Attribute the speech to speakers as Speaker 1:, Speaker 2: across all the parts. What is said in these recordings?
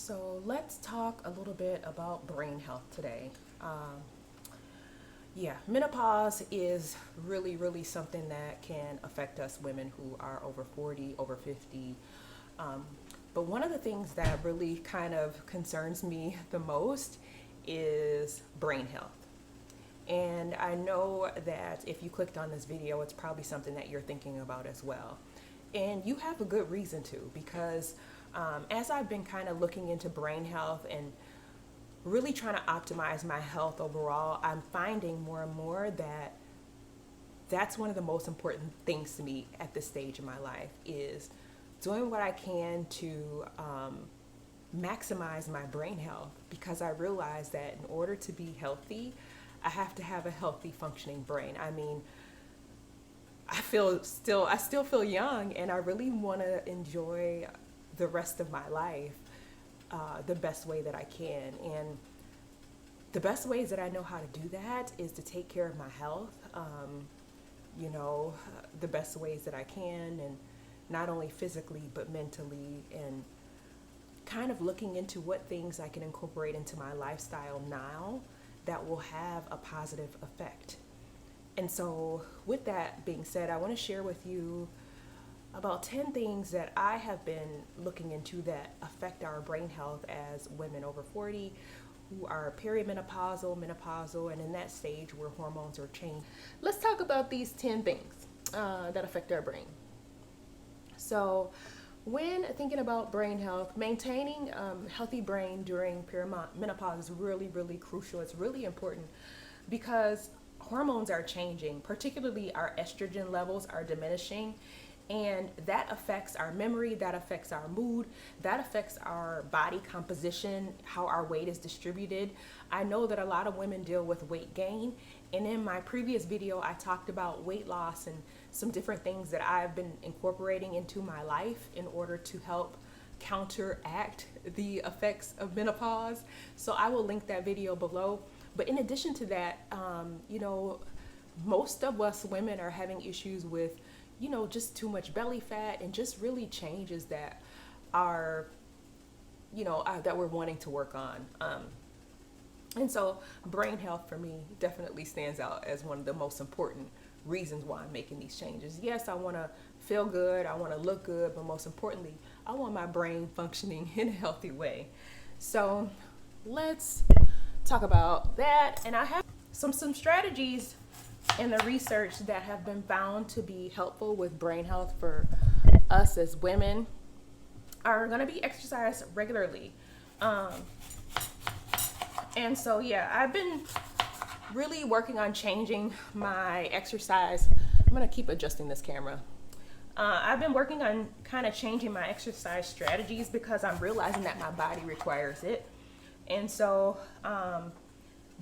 Speaker 1: So let's talk a little bit about brain health today. Menopause is really something that can affect us women who are over 40, over 50. Um, but one of the things that really kind of concerns me the most is brain health. And I know that if you clicked on this video, it's probably something that you're thinking about as well. And you have a good reason to, because as I've been kind of looking into brain health and really trying to optimize my health overall, I'm finding more and more that that's one of the most important things to me at this stage in my life is doing what I can to maximize my brain health, because I realize that in order to be healthy, I have to have a healthy functioning brain. I mean, I still feel young, and I really want to enjoy the rest of my life the best way that I can. And the best ways that I know how to do that is to take care of my health, the best ways that I can, and not only physically but mentally, and kind of looking into what things I can incorporate into my lifestyle now that will have a positive effect. And so with that being said, I want to share with you about 10 things that I have been looking into that affect our brain health as women over 40 who are perimenopausal, menopausal, and in that stage where hormones are changed. Let's talk about these 10 things that affect our brain. So when thinking about brain health, maintaining healthy brain during perimenopause is really crucial. It's really important because hormones are changing, particularly our estrogen levels are diminishing, and that affects our memory, that affects our mood, that affects our body composition, how our weight is distributed. I know that a lot of women deal with weight gain, and in my previous video I talked about weight loss and some different things that I've been incorporating into my life in order to help counteract the effects of menopause. So I will link that video below. But in addition to that, most of us women are having issues with, just too much belly fat and just really changes that are, that we're wanting to work on. And so brain health for me definitely stands out as one of the most important reasons why I'm making these changes. Yes, I want to feel good, I want to look good, but most importantly, I want my brain functioning in a healthy way. So let's talk about that. And I have some strategies in the research that have been found to be helpful with brain health for us as women are going to be exercise regularly. And so, I've been really working on changing my exercise. I'm going to keep adjusting this camera. I've been working on kind of changing my exercise strategies because I'm realizing that my body requires it. And so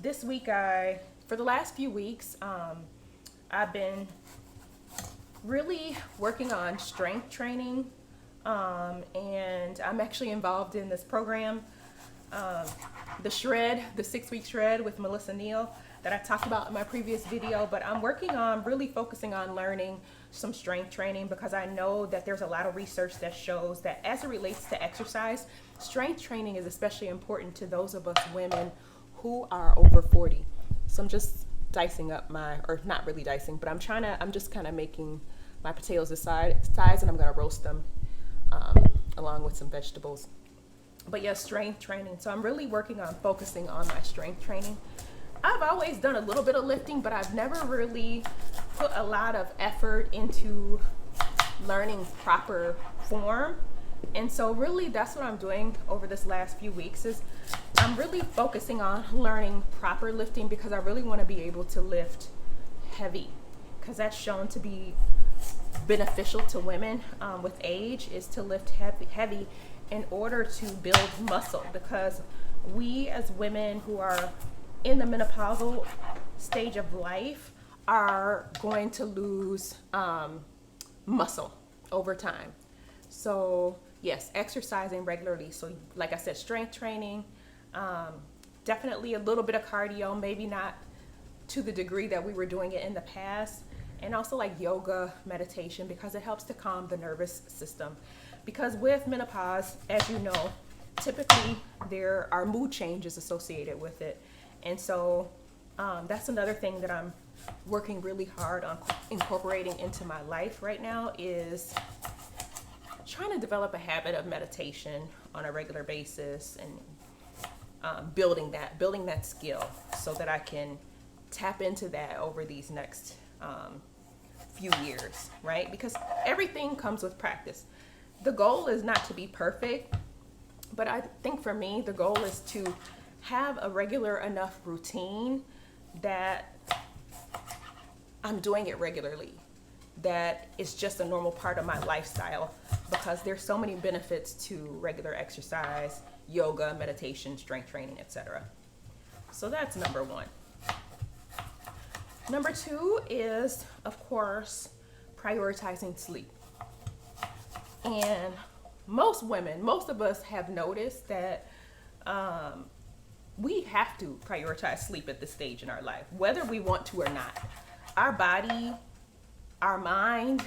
Speaker 1: this week, for the last few weeks, I've been really working on strength training, and I'm actually involved in this program, the 6-week shred with Melissa Neal that I talked about in my previous video. But I'm working on really focusing on learning some strength training because I know that there's a lot of research that shows that as it relates to exercise, strength training is especially important to those of us women who are over 40. So I'm just dicing up or not really dicing, but I'm just kind of making my potatoes this size, and I'm going to roast them along with some vegetables. But strength training. So I'm really working on focusing on my strength training. I've always done a little bit of lifting, but I've never really put a lot of effort into learning proper form. And so really that's what I'm doing over this last few weeks is I'm really focusing on learning proper lifting because I really want to be able to lift heavy, because that's shown to be beneficial to women with age, is to lift heavy in order to build muscle, because we as women who are in the menopausal stage of life are going to lose muscle over time. So yes, exercising regularly. So like I said, strength training, definitely a little bit of cardio, maybe not to the degree that we were doing it in the past, and also like yoga, meditation, because it helps to calm the nervous system. Because with menopause, as you know, typically there are mood changes associated with it. And so that's another thing that I'm working really hard on incorporating into my life right now, is trying to develop a habit of meditation on a regular basis, and building that skill so that I can tap into that over these next few years, right? Because everything comes with practice. The goal is not to be perfect, but I think for me, the goal is to have a regular enough routine that I'm doing it regularly, that it's just a normal part of my lifestyle, because there's so many benefits to regular exercise, yoga, meditation, strength training, etc. So that's number one. Number two is, of course, prioritizing sleep. And most of us have noticed that we have to prioritize sleep at this stage in our life, whether we want to or not. Our body, our mind,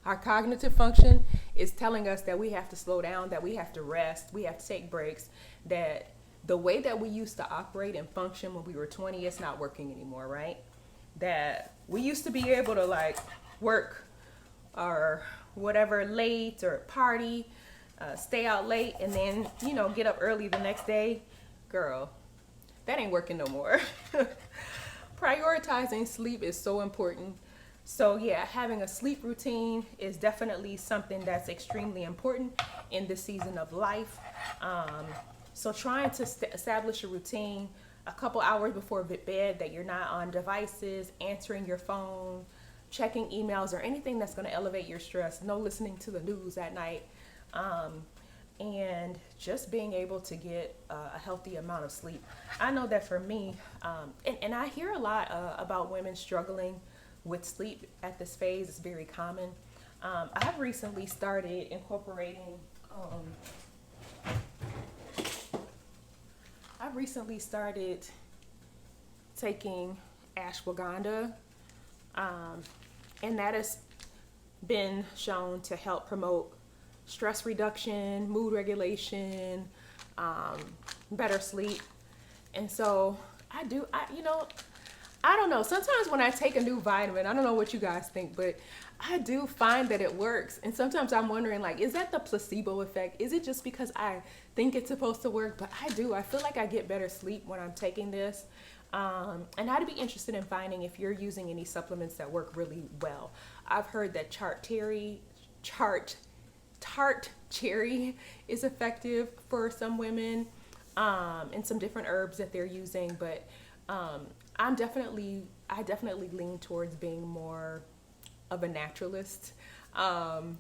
Speaker 1: our cognitive function is telling us that we have to slow down, that we have to rest, we have to take breaks, that the way that we used to operate and function when we were 20, it's not working anymore, right? That we used to be able to like work or whatever late or party, stay out late, and then, get up early the next day. Girl, that ain't working no more. Prioritizing sleep is so important. So yeah, having a sleep routine is definitely something that's extremely important in this season of life. So trying to establish a routine a couple hours before bed, that you're not on devices, answering your phone, checking emails, or anything that's going to elevate your stress, no listening to the news at night, and just being able to get a healthy amount of sleep. I know that for me, and I hear a lot about women struggling with sleep at this phase. It's very common. I've recently started incorporating taking ashwagandha, and that has been shown to help promote stress reduction, mood regulation, better sleep. And so I don't know. Sometimes when I take a new vitamin, I don't know what you guys think, but I do find that it works. And sometimes I'm wondering, like, is that the placebo effect? Is it just because I think it's supposed to work? But I feel like I get better sleep when I'm taking this. And I'd be interested in finding if you're using any supplements that work really well. I've heard that tart cherry is effective for some women, and some different herbs that they're using. But I definitely lean towards being more of a naturalist. And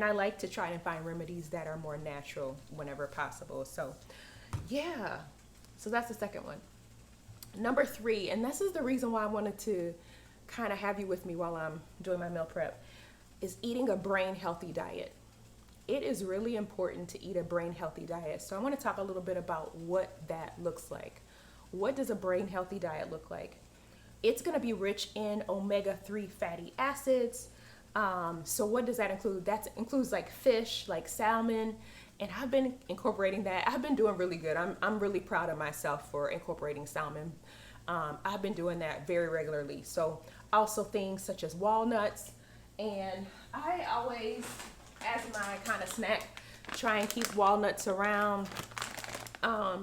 Speaker 1: I like to try and find remedies that are more natural whenever possible. So yeah, so that's the second one. Number three, and this is the reason why I wanted to kind of have you with me while I'm doing my meal prep, is eating a brain healthy diet. It is really important to eat a brain healthy diet. So I want to talk a little bit about what that looks like. What does a brain healthy diet look like? It's going to be rich in omega-3 fatty acids. So what does that include? That includes like fish, like salmon, and I've been incorporating that. I've been doing really good. I'm really proud of myself for incorporating salmon. I've been doing that very regularly. So also things such as walnuts, and I always, as my kind of snack, try and keep walnuts around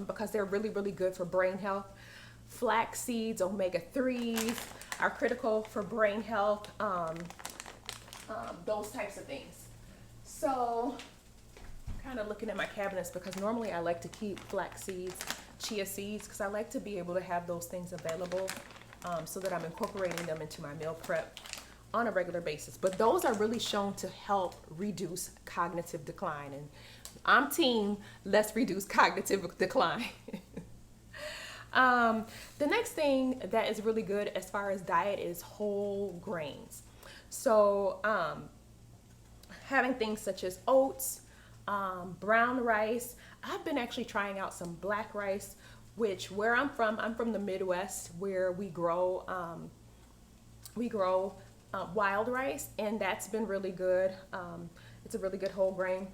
Speaker 1: because they're really, really good for brain health. Flax seeds, omega-3s are critical for brain health, those types of things. So kind of looking at my cabinets, because normally I like to keep flax seeds, chia seeds, because I like to be able to have those things available, so that I'm incorporating them into my meal prep on a regular basis. But those are really shown to help reduce cognitive decline, and I'm team let's reduce cognitive decline. The next thing that is really good as far as diet is whole grains. So having things such as oats, brown rice. I've been actually trying out some black rice, which where I'm from the Midwest, where we grow wild rice, and that's been really good. It's a really good whole grain.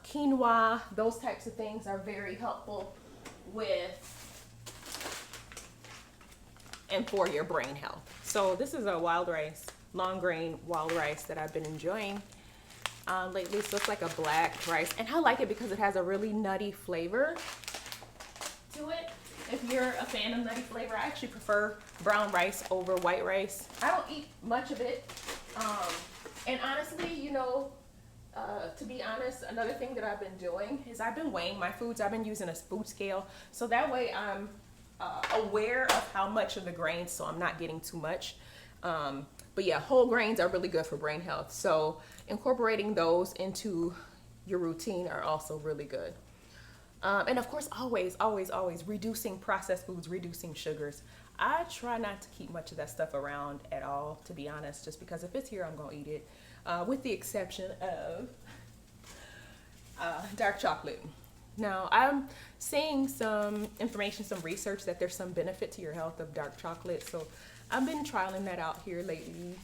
Speaker 1: quinoa, those types of things are very helpful with and for your brain health. So this is a wild rice, long grain wild rice that I've been enjoying lately. So it's like a black rice, and I like it because it has a really nutty flavor to it. If you're a fan of nutty flavor, I actually prefer brown rice over white rice. I don't eat much of it. And honestly, to be honest, another thing that I've been doing is I've been weighing my foods. I've been using a food scale. So that way I'm aware of how much of the grains, so I'm not getting too much. But yeah, whole grains are really good for brain health. So incorporating those into your routine are also really good. And of course, always reducing processed foods, reducing sugars. I try not to keep much of that stuff around at all, to be honest, just because if it's here, I'm going to eat it. With the exception of dark chocolate. Now, I'm seeing some information, some research that there's some benefit to your health of dark chocolate. So I've been trialing that out here lately.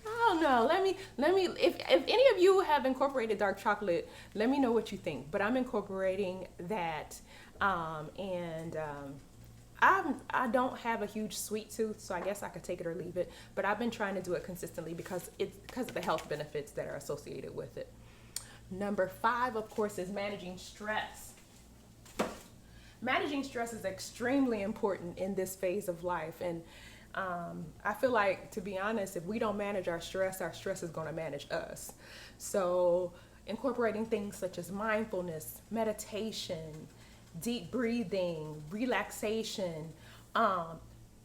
Speaker 1: I don't know. Let me. If any of you have incorporated dark chocolate, let me know what you think. But I'm incorporating that, and I don't have a huge sweet tooth, so I guess I could take it or leave it. But I've been trying to do it consistently because of the health benefits that are associated with it. Number 5, of course, is managing stress. Managing stress is extremely important in this phase of life, and I feel like, to be honest, if we don't manage our stress is going to manage us. So incorporating things such as mindfulness, meditation, deep breathing, relaxation,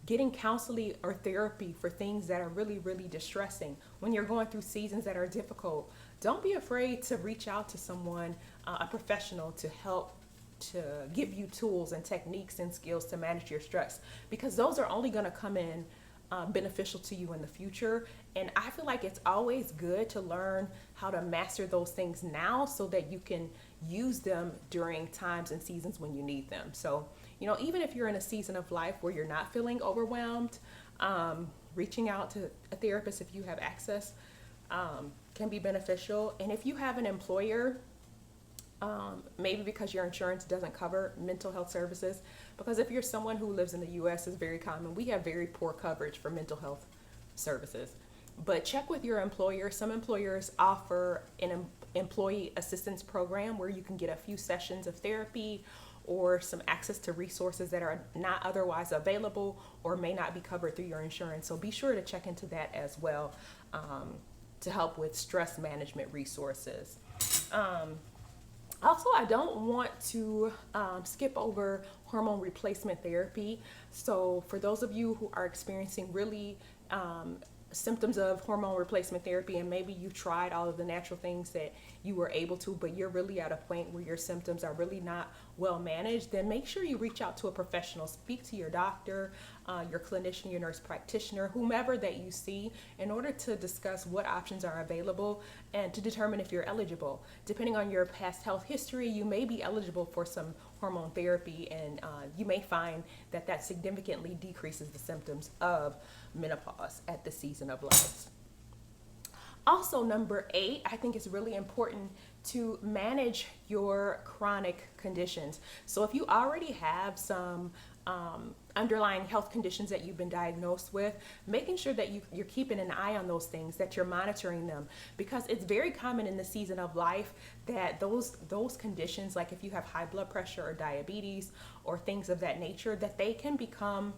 Speaker 1: getting counseling or therapy for things that are really, really distressing. When you're going through seasons that are difficult, don't be afraid to reach out to someone, a professional, to help, to give you tools and techniques and skills to manage your stress, because those are only going to come in beneficial to you in the future. And I feel like it's always good to learn how to master those things now so that you can use them during times and seasons when you need them. So, even if you're in a season of life where you're not feeling overwhelmed, reaching out to a therapist if you have access can be beneficial. And if you have an employer, maybe because your insurance doesn't cover mental health services, because if you're someone who lives in the U.S., it's very common. We have very poor coverage for mental health services. But check with your employer. Some employers offer an employee assistance program where you can get a few sessions of therapy or some access to resources that are not otherwise available or may not be covered through your insurance. So be sure to check into that as well, to help with stress management resources. Also, I don't want to skip over hormone replacement therapy. So for those of you who are experiencing really symptoms of hormone replacement therapy, and maybe you tried all of the natural things that you were able to, but you're really at a point where your symptoms are really not well managed, then make sure you reach out to a professional. Speak to your doctor, your clinician, your nurse practitioner, whomever that you see, in order to discuss what options are available and to determine if you're eligible. Depending on your past health history, you may be eligible for some hormone therapy, and you may find that significantly decreases the symptoms of menopause at the season of life. Also, number 8, I think it's really important to manage your chronic conditions. So if you already have some underlying health conditions that you've been diagnosed with, making sure that you're keeping an eye on those things, that you're monitoring them, because it's very common in the season of life that those conditions, like if you have high blood pressure or diabetes or things of that nature, that they can become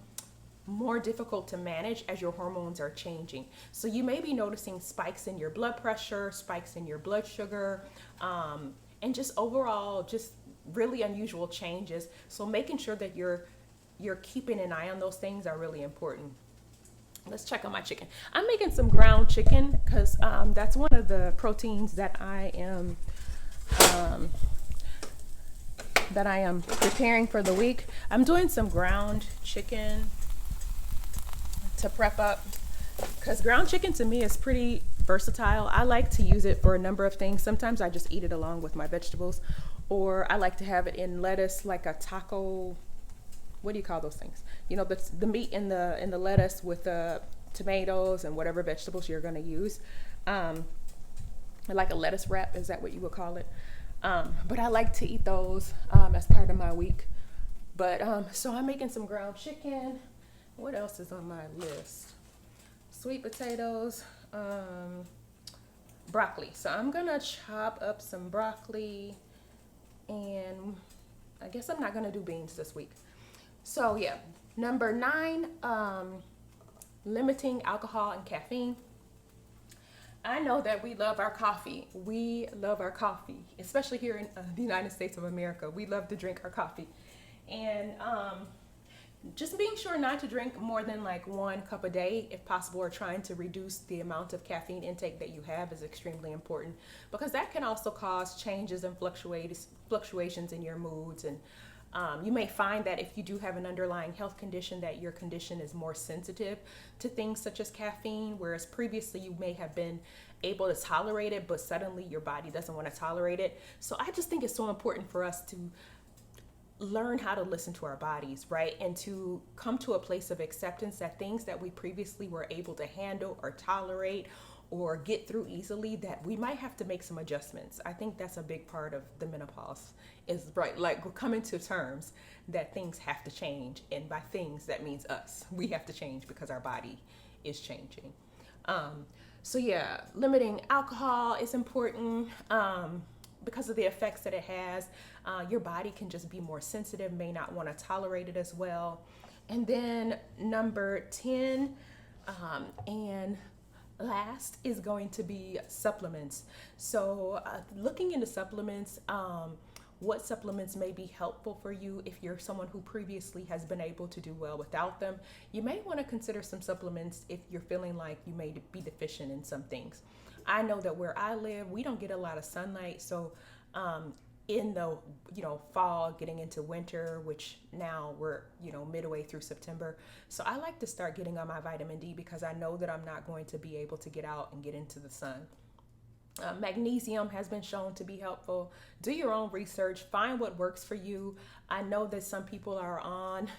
Speaker 1: more difficult to manage as your hormones are changing. So you may be noticing spikes in your blood pressure, spikes in your blood sugar, and just overall just really unusual changes. So making sure that you're keeping an eye on those things are really important. Let's check on my chicken. I'm making some ground chicken because that's one of the proteins that I am preparing for the week. I'm doing some ground chicken to prep up, because ground chicken to me is pretty versatile. I like to use it for a number of things. Sometimes I just eat it along with my vegetables, or I like to have it in lettuce, like a taco. What do you call those things? The meat in the lettuce with the tomatoes and whatever vegetables you're going to use. Like a lettuce wrap, is that what you would call it? But I like to eat those as part of my week. But so I'm making some ground chicken. What else is on my list? Sweet potatoes, broccoli. So I'm gonna chop up some broccoli, and I guess I'm not gonna do beans this week. So yeah, number 9, limiting alcohol and caffeine. I know that we love our coffee. We love our coffee, especially here in the United States of America. We love to drink our coffee. And just being sure not to drink more than like 1 cup a day, if possible, or trying to reduce the amount of caffeine intake that you have is extremely important, because that can also cause changes and fluctuations in your moods. And you may find that if you do have an underlying health condition, that your condition is more sensitive to things such as caffeine, whereas previously you may have been able to tolerate it, but suddenly your body doesn't want to tolerate it. So I just think it's so important for us to learn how to listen to our bodies, right? And to come to a place of acceptance that things that we previously were able to handle or tolerate or get through easily, that we might have to make some adjustments. I think that's a big part of the menopause, is right, like we're coming to terms that things have to change. And by things, that means us. We have to change because our body is changing. So yeah, limiting alcohol is important. Because of the effects that it has, your body can just be more sensitive, may not want to tolerate it as well. And then number 10, and last, is going to be supplements. So looking into supplements, what supplements may be helpful for you if you're someone who previously has been able to do well without them. You may want to consider some supplements if you're feeling like you may be deficient in some things. I know that where I live, we don't get a lot of sunlight. So in the fall, getting into winter, which now we're midway through September, so I like to start getting on my vitamin D, because I know that I'm not going to be able to get out and get into the sun. Magnesium has been shown to be helpful. Do your own research, find what works for you. I know that some people are on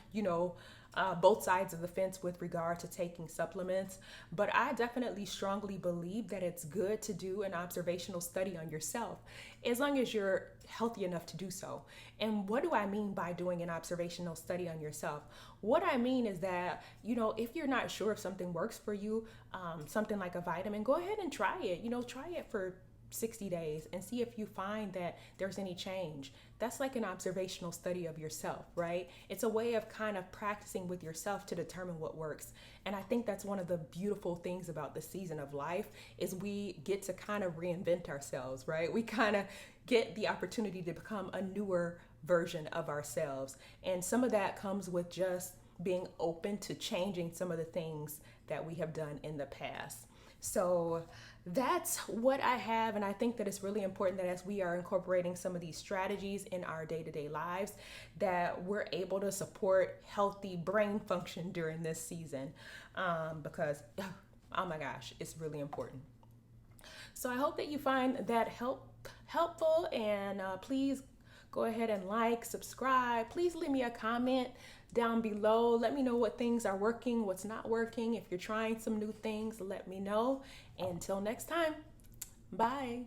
Speaker 1: both sides of the fence with regard to taking supplements, but I definitely strongly believe that it's good to do an observational study on yourself, as long as you're healthy enough to do so. And what do I mean by doing an observational study on yourself? What I mean is that, if you're not sure if something works for you, something like a vitamin, go ahead and try it. Try it for 60 days and see if you find that there's any change. That's like an observational study of yourself, right? It's a way of kind of practicing with yourself to determine what works. And I think that's one of the beautiful things about the season of life, is we get to kind of reinvent ourselves, right? We kind of get the opportunity to become a newer version of ourselves. And some of that comes with just being open to changing some of the things that we have done in the past. So that's what I have, and I think that it's really important that as we are incorporating some of these strategies in our day-to-day lives, that we're able to support healthy brain function during this season, because oh my gosh, it's really important. So I hope that you find that helpful, and please go ahead and like, subscribe. Please leave me a comment down below. Let me know what things are working, what's not working. If you're trying some new things, let me know. Until next time, bye.